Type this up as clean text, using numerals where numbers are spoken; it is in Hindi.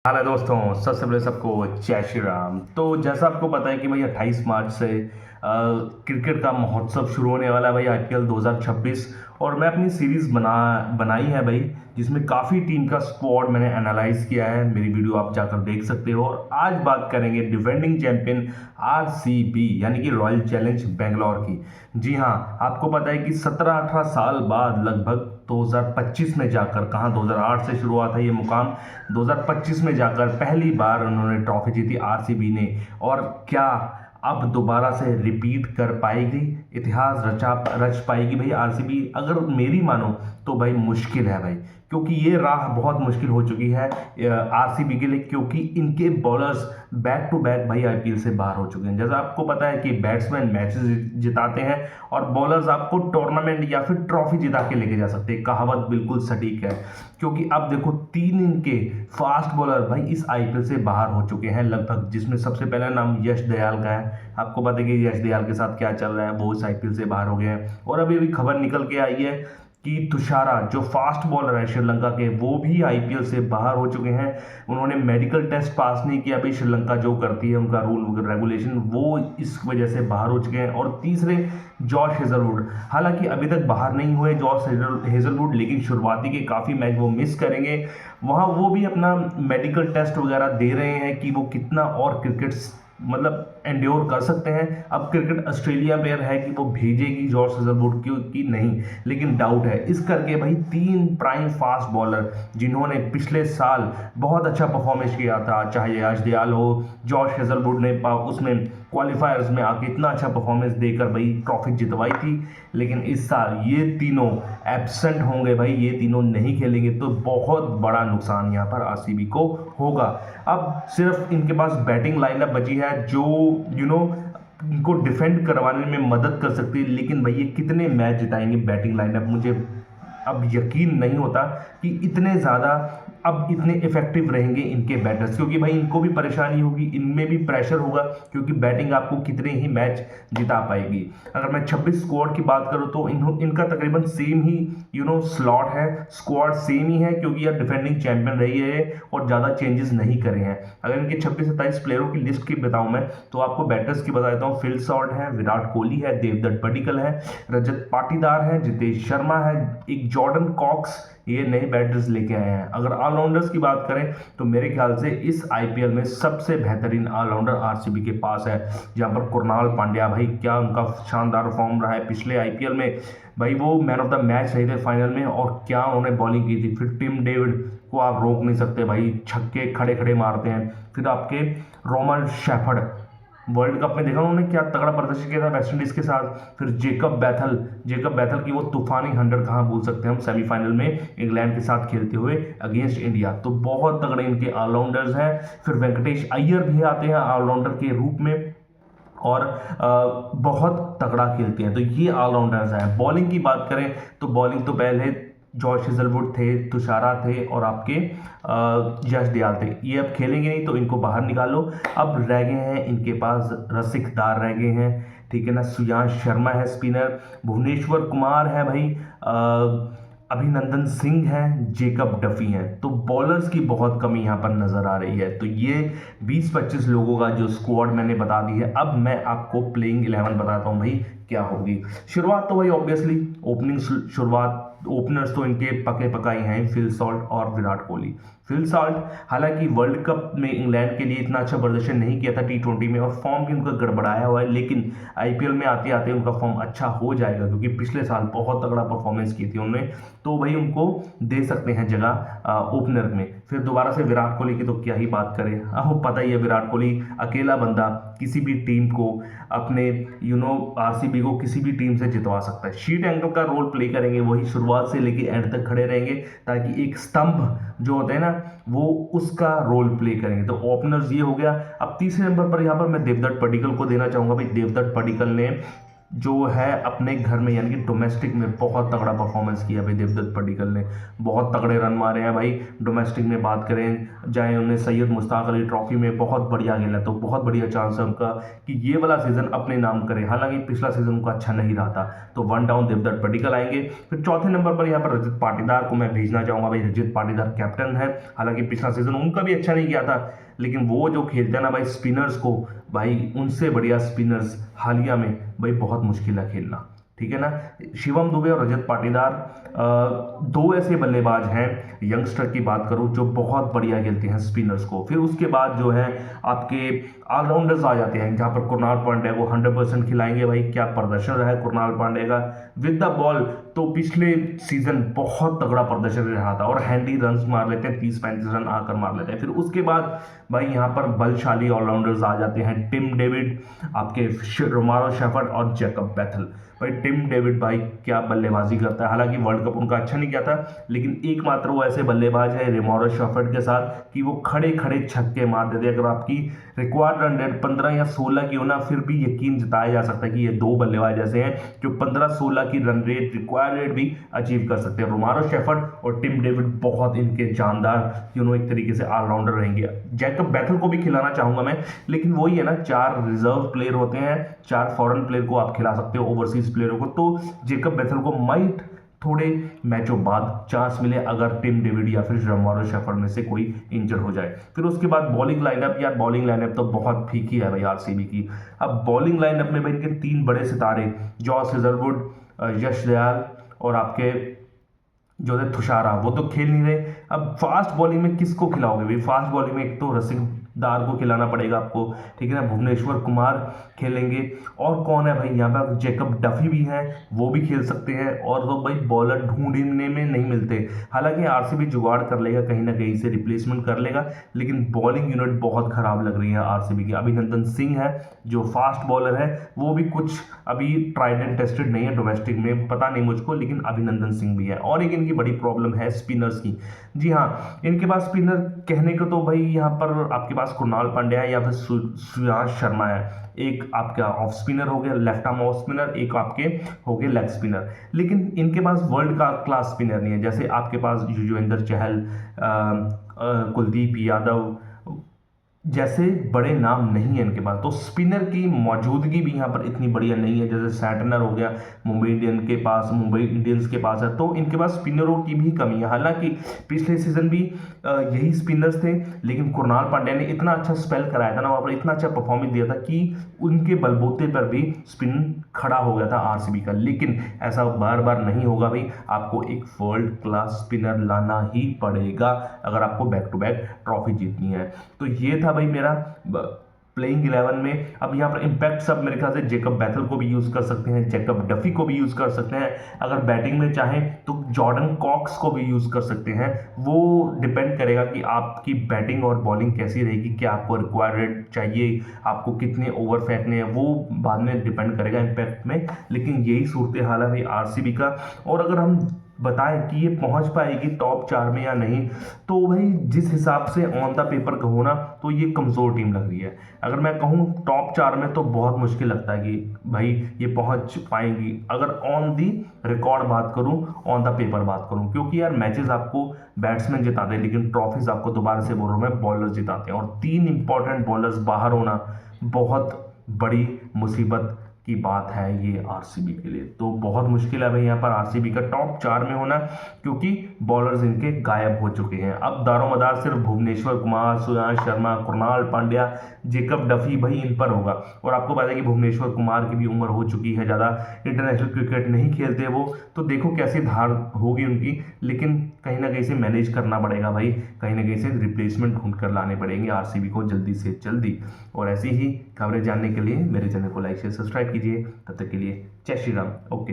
हाल है दोस्तों। सबसे पहले सबको जय श्री राम। तो जैसा आपको पता है कि भाई 28 मार्च से क्रिकेट का महोत्सव शुरू होने वाला है भाई, आईपीएल 2026। और मैं अपनी सीरीज़ बनाई है भाई, जिसमें काफ़ी टीम का स्क्वाड मैंने एनालाइज किया है। मेरी वीडियो आप जाकर देख सकते हो। और आज बात करेंगे डिफेंडिंग चैंपियन आरसीबी यानी कि रॉयल चैलेंज बेंगलोर की। जी हाँ, आपको पता है कि 17-18 साल बाद लगभग 2025 में जाकर, कहाँ 2008 से शुरू हुआ था ये मुकाम, 2025 में जाकर पहली बार उन्होंने ट्रॉफी जीती आरसीबी ने। और क्या अब दोबारा से रिपीट कर पाएगी, इतिहास रच पाएगी भाई आरसीबी? अगर मेरी मानो तो भाई मुश्किल है भाई, क्योंकि ये राह बहुत मुश्किल हो चुकी है आरसीबी के लिए, क्योंकि इनके बॉलर्स बैक टू बैक भाई आईपीएल से बाहर हो चुके हैं। जैसा आपको पता है कि बैट्समैन मैचेस जिताते हैं और बॉलर्स आपको टूर्नामेंट या फिर ट्रॉफी जिता के लेके जा सकते हैं। कहावत बिल्कुल सटीक है, क्योंकि अब देखो 3 इनके फास्ट बॉलर भाई इस आईपीएल से बाहर हो चुके हैं लगभग, जिसमें सबसे पहला नाम यश दयाल का है। आपको पता है कि यश दयाल के साथ क्या चल रहा है, वो इस आईपीएल से बाहर हो गए हैं। और अभी अभी खबर निकल के आई है कि तुषारा जो फास्ट बॉलर है श्रीलंका के, वो भी आईपीएल से बाहर हो चुके हैं। उन्होंने मेडिकल टेस्ट पास नहीं किया भाई, श्रीलंका जो करती है उनका रूल रेगुलेशन, वो इस वजह से बाहर हो चुके हैं। और तीसरे जॉश हेजलवुड, हालांकि अभी तक बाहर नहीं हुए जॉश हेजलवुड, लेकिन शुरुआती के काफ़ी मैच वो मिस करेंगे। वहाँ वो भी अपना मेडिकल टेस्ट वगैरह दे रहे हैं कि वो कितना और क्रिकेट मतलब एंड्योर कर सकते हैं। अब क्रिकेट ऑस्ट्रेलिया पे है कि वो भेजेगी जॉर्ज हेजलवुड की नहीं, लेकिन डाउट है। इस करके भाई 3 प्राइम फास्ट बॉलर जिन्होंने पिछले साल बहुत अच्छा परफॉर्मेंस किया था, चाहे यश दयाल हो, जॉर्ज हेजलवुड ने उसमें क्वालिफायर्स में आके इतना अच्छा परफॉर्मेंस देकर भाई ट्रॉफी जितवाई थी, लेकिन इस साल ये तीनों एब्सेंट होंगे भाई, ये तीनों नहीं खेलेंगे। तो बहुत बड़ा नुकसान यहाँ पर आरसीबी को होगा। अब सिर्फ इनके पास बैटिंग लाइनअप बची है जो इनको डिफेंड करवाने में मदद कर सकती है, लेकिन भाई ये कितने मैच जिताएंगे बैटिंग लाइनअप? मुझे अब यकीन नहीं होता कि इतने ज़्यादा अब इतने इफेक्टिव रहेंगे इनके बैटर्स, क्योंकि भाई इनको भी परेशानी होगी, इनमें भी प्रेशर होगा, क्योंकि बैटिंग आपको कितने ही मैच जिता पाएगी। अगर मैं 26 स्क्वाड की बात करूं तो इनका तकरीबन सेम ही स्लॉट है, स्क्वाड सेम ही है, क्योंकि यह डिफेंडिंग चैंपियन रही है और ज़्यादा चेंजेस नहीं करे हैं। अगर इनके 26-27 प्लेयरों की लिस्ट की बताऊं मैं, तो आपको बैटर्स की बता देता हूँ। फिल सॉल्ट है, विराट कोहली है, देवदत्त पडिक्कल है, रजत पाटीदार है, जितेश शर्मा है, एक जॉर्डन कॉक्स, ये नए बैटर्स लेके आए हैं। अगर ऑलराउंडर्स की बात करें तो मेरे ख्याल से इस आईपीएल में सबसे बेहतरीन ऑलराउंडर आरसीबी के पास है, जहां पर कुणाल पांड्या, भाई क्या उनका शानदार फॉर्म रहा है पिछले आईपीएल में। भाई वो मैन ऑफ द मैच रहे थे फाइनल में, और क्या उन्होंने बॉलिंग की थी। फिर टिम डेविड को आप रोक नहीं सकते भाई, छक्के खड़े खड़े मारते हैं। फिर आपके रोमन शेफर्ड, वर्ल्ड कप में देखा उन्होंने क्या तगड़ा प्रदर्शन किया था वेस्ट इंडीज के साथ। फिर जेकब बैथल की वो तूफानी 100 कहाँ भूल सकते हैं हम, सेमीफाइनल में इंग्लैंड के साथ खेलते हुए अगेंस्ट इंडिया। तो बहुत तगड़े इनके ऑलराउंडर्स हैं। फिर वेंकटेश अय्यर भी आते हैं ऑलराउंडर के रूप में, और बहुत तगड़ा खेलते हैं। तो ये ऑलराउंडर्स हैं। बॉलिंग की बात करें तो बॉलिंग तो पहले जॉश हेजलवुड थे, तुषारा थे, और आपके यश दयाल थे। ये अब खेलेंगे नहीं तो इनको बाहर निकालो। अब रह गए हैं इनके पास रसिकदार रह गए हैं, ठीक है ना। सुयांश शर्मा है स्पिनर, भुवनेश्वर कुमार है भाई, अभिनंदन सिंह है, जेकब डफी हैं। तो बॉलर्स की बहुत कमी यहाँ पर नज़र आ रही है। तो ये 20-25 लोगों का जो स्क्वाड मैंने बता दी है। अब मैं आपको प्लेइंग 11 बताता हूँ भाई क्या होगी। शुरुआत तो भाई ऑब्वियसली ओपनिंग शुरुआत, ओपनर्स तो इनके पके पकाई हैं, फिल सॉल्ट और विराट कोहली। फिल सॉल्ट हालांकि वर्ल्ड कप में इंग्लैंड के लिए इतना अच्छा प्रदर्शन नहीं किया था टी20 में, और फॉर्म भी उनका गड़बड़ाया हुआ है, लेकिन आईपीएल में आते आते उनका फॉर्म अच्छा हो जाएगा, क्योंकि पिछले साल बहुत तगड़ा परफॉर्मेंस की थी उन्होंने। तो भाई उनको दे सकते हैं जगह ओपनर में। फिर दोबारा से विराट कोहली की तो क्या ही बात करें, अब पता ही है विराट कोहली अकेला बंदा किसी भी टीम को, अपने आरसीबी को किसी भी टीम से जितवा सकता है। शीट एंकर का रोल प्ले करेंगे, वही शुरुआत से लेके एंड तक खड़े रहेंगे, ताकि एक स्तंभ जो होते हैं ना वो उसका रोल प्ले करेंगे। तो ओपनर्स ये हो गया। अब तीसरे नंबर पर यहाँ पर मैं देवदत्त पडिक्कल को देना चाहूंगा भाई। देवदत्त पडिक्कल ने जो है अपने घर में यानी कि डोमेस्टिक में बहुत तगड़ा परफॉर्मेंस किया भाई देवदत्त पडिक्कल ने। बहुत तगड़े रन मारे हैं भाई। डोमेस्टिक में बात करें चाहे उन्हें सैयद मुश्ताक अली ट्रॉफी में बहुत बढ़िया खेला, तो बहुत बढ़िया चांस है उनका कि ये वाला सीजन अपने नाम करे। हालांकि पिछला सीजन उनका अच्छा नहीं रहा था, तो वन डाउन देवदत्त पडिक्कल आएंगे। फिर चौथे नंबर पर यहाँ पर रजत पाटीदार को मैं भेजना चाहूंगा भाई। रजत पाटीदार कैप्टन है, हालांकि पिछला सीजन उनका भी अच्छा नहीं गया था, लेकिन वो जो खेलते हैं ना भाई स्पिनर्स को, भाई उनसे बढ़िया स्पिनर्स हालिया में भाई बहुत मुश्किल है खेलना, ठीक है ना। शिवम दुबे और रजत पाटीदार दो ऐसे बल्लेबाज हैं, यंगस्टर की बात करूं जो बहुत बढ़िया खेलते हैं स्पिनर्स को। फिर उसके बाद जो है आपके ऑलराउंडर्स आ जाते हैं, जहां पर कुणाल पांड्या को 100% खिलाएंगे भाई। क्या प्रदर्शन रहा है कुणाल पांड्या का विद द बॉल, तो पिछले सीजन बहुत तगड़ा प्रदर्शन रहा था और हैंडी रन्स मार लेते हैं, 30-35 रन आकर मार लेते हैं। फिर उसके बाद भाई यहाँ पर बलशाली ऑलराउंडर्स आ जाते हैं, टिम डेविड, आपके रोमारो शेफर्ड और जैकब बैथल। भाई टिम डेविड भाई क्या बल्लेबाजी करता है, हालांकि वर्ल्ड कप उनका अच्छा नहीं गया था, लेकिन एकमात्र वो ऐसे बल्लेबाज है रोमारो शेफर्ड के साथ कि वो खड़े खड़े छक्के मार देते हैं। अगर आपकी रिक्वायर्ड रन रेट 15 या 16 की हो ना, फिर भी यकीन जताया जा सकता है कि ये दो बल्लेबाज ऐसे हैं जो 15-16 की रन रेट रिक्वायर्ड रेट भी अचीव कर सकते हैं। रोमारो शेफर्ड और टिम डेविड बहुत इनके जानदार एक तरीके से ऑलराउंडर रहेंगे। जैकब बैथल को भी खिलाना चाहूंगा मैं, लेकिन वही है ना, 4 रिजर्व प्लेयर होते हैं, 4 फॉरेन प्लेयर को आप खिला सकते हो, ओवरसीज प्लेयरों को। तो जैकब बैथल को माइट थोड़े मैचों बाद चांस मिले अगर टिम डेविड या फिर रोमारो शेफर्ड में से कोई इंजर हो जाए। फिर उसके बाद बॉलिंग लाइनअप, यार बॉलिंग लाइनअप तो बहुत फीकी है भाई आरसीबी की। अब बॉलिंग लाइनअप में भाई इनके 3 बड़े सितारे जॉस हेजलवुड, यश दयाल और आपके जो है तुषारा, वो तो खेल नहीं रहे। अब फास्ट बॉलिंग में किसको खिलाओगे भाई? फास्ट बॉलिंग में एक तो रसिकदार को खिलाना पड़ेगा आपको, ठीक है ना। भुवनेश्वर कुमार खेलेंगे, और कौन है भाई यहाँ पर? जैकब डफी भी हैं, वो भी खेल सकते हैं, और वो भाई बॉलर ढूंढने में नहीं मिलते। हालांकि आरसीबी जुगाड़ कर लेगा, कहीं ना कहीं से रिप्लेसमेंट कर लेगा, लेकिन बॉलिंग यूनिट बहुत खराब लग रही है आरसीबी की। अभिनंदन सिंह है जो फास्ट बॉलर है, वो भी कुछ अभी ट्राइड एंड टेस्टेड नहीं है डोमेस्टिक में, पता नहीं मुझको, लेकिन अभिनंदन सिंह भी है। और एक इनकी बड़ी प्रॉब्लम है स्पिनर्स की। जी हाँ, इनके पास स्पिनर कहने को तो भाई यहाँ पर आपके पास कुणाल पांड्या है या फिर सुयांश शर्मा है। एक आपका ऑफ स्पिनर हो गया, लेफ्ट आर्म ऑफ स्पिनर, एक आपके हो गए लेग स्पिनर, लेकिन इनके पास वर्ल्ड का क्लास स्पिनर नहीं है। जैसे आपके पास युजवेंद्र चहल, कुलदीप यादव जैसे बड़े नाम नहीं है इनके पास, तो स्पिनर की मौजूदगी भी यहाँ पर इतनी बढ़िया नहीं है। जैसे सैटनर हो गया मुंबई इंडियंस के पास है, तो इनके पास स्पिनरों की भी कमी है। हालांकि पिछले सीजन भी यही स्पिनर्स थे, लेकिन कुणाल पांड्या ने इतना अच्छा स्पेल कराया था ना वहाँ पर, इतना अच्छा परफॉर्मेंस दिया था कि उनके बलबूते पर भी स्पिन खड़ा हो गया था आरसीबी का। लेकिन ऐसा बार बार नहीं होगा भाई, आपको एक वर्ल्ड क्लास स्पिनर लाना ही पड़ेगा अगर आपको बैक टू बैक ट्रॉफी जीतनी है। तो ये था भाई मेरा प्लेइंग 11 में। अब यहाँ पर इम्पैक्ट सब मेरे ख्याल से जैकब बैथल को भी यूज कर सकते हैं, जैकब डफी को भी यूज कर सकते हैं, अगर बैटिंग में चाहें तो जॉर्डन कॉक्स को भी यूज कर सकते हैं। वो डिपेंड करेगा कि आपकी बैटिंग और बॉलिंग कैसी रहेगी, क्या आपको रिक्वायर्ड चाहिए, आपको कितने ओवर फेंकने हैं, वो बाद में डिपेंड करेगा इम्पैक्ट में। लेकिन यही सूरत हाल है भाई आरसीबी का। और अगर हम बताएं कि ये पहुंच पाएगी टॉप 4 में या नहीं, तो भाई जिस हिसाब से ऑन द पेपर कहो ना, तो ये कमज़ोर टीम लग रही है। अगर मैं कहूँ टॉप 4 में, तो बहुत मुश्किल लगता है कि भाई ये पहुंच पाएंगी। अगर ऑन दी रिकॉर्ड बात करूँ, ऑन द पेपर बात करूँ, क्योंकि यार मैचेस आपको बैट्समैन जिताते हैं, लेकिन ट्रॉफीज आपको दोबारा से बोल रहा हूँ मैं, बॉलर्स जिताते हैं। और 3 इंपॉर्टेंट बॉलर्स बाहर होना बहुत बड़ी मुसीबत की बात है ये आरसीबी के लिए। तो बहुत मुश्किल है भाई यहाँ पर आरसीबी का टॉप 4 में होना, क्योंकि बॉलर्स इनके गायब हो चुके हैं। अब दारोमदार सिर्फ भुवनेश्वर कुमार, सुयांश शर्मा, कुणाल पांड्या, जैकब डफी भाई इन पर होगा। और आपको पता है कि भुवनेश्वर कुमार की भी उम्र हो चुकी है, ज़्यादा इंटरनेशनल क्रिकेट नहीं खेलते वो, तो देखो कैसी धार होगी उनकी। लेकिन कहीं ना कहीं से मैनेज करना पड़ेगा भाई, कहीं ना कहीं से रिप्लेसमेंट ढूंढ कर लाने पड़ेंगे आरसीबी को जल्दी से जल्दी। और ऐसी ही खबरें जानने के लिए मेरे चैनल को लाइक शेयर सब्सक्राइब कीजिए। तब तक के लिए जय श्री राम। ओके।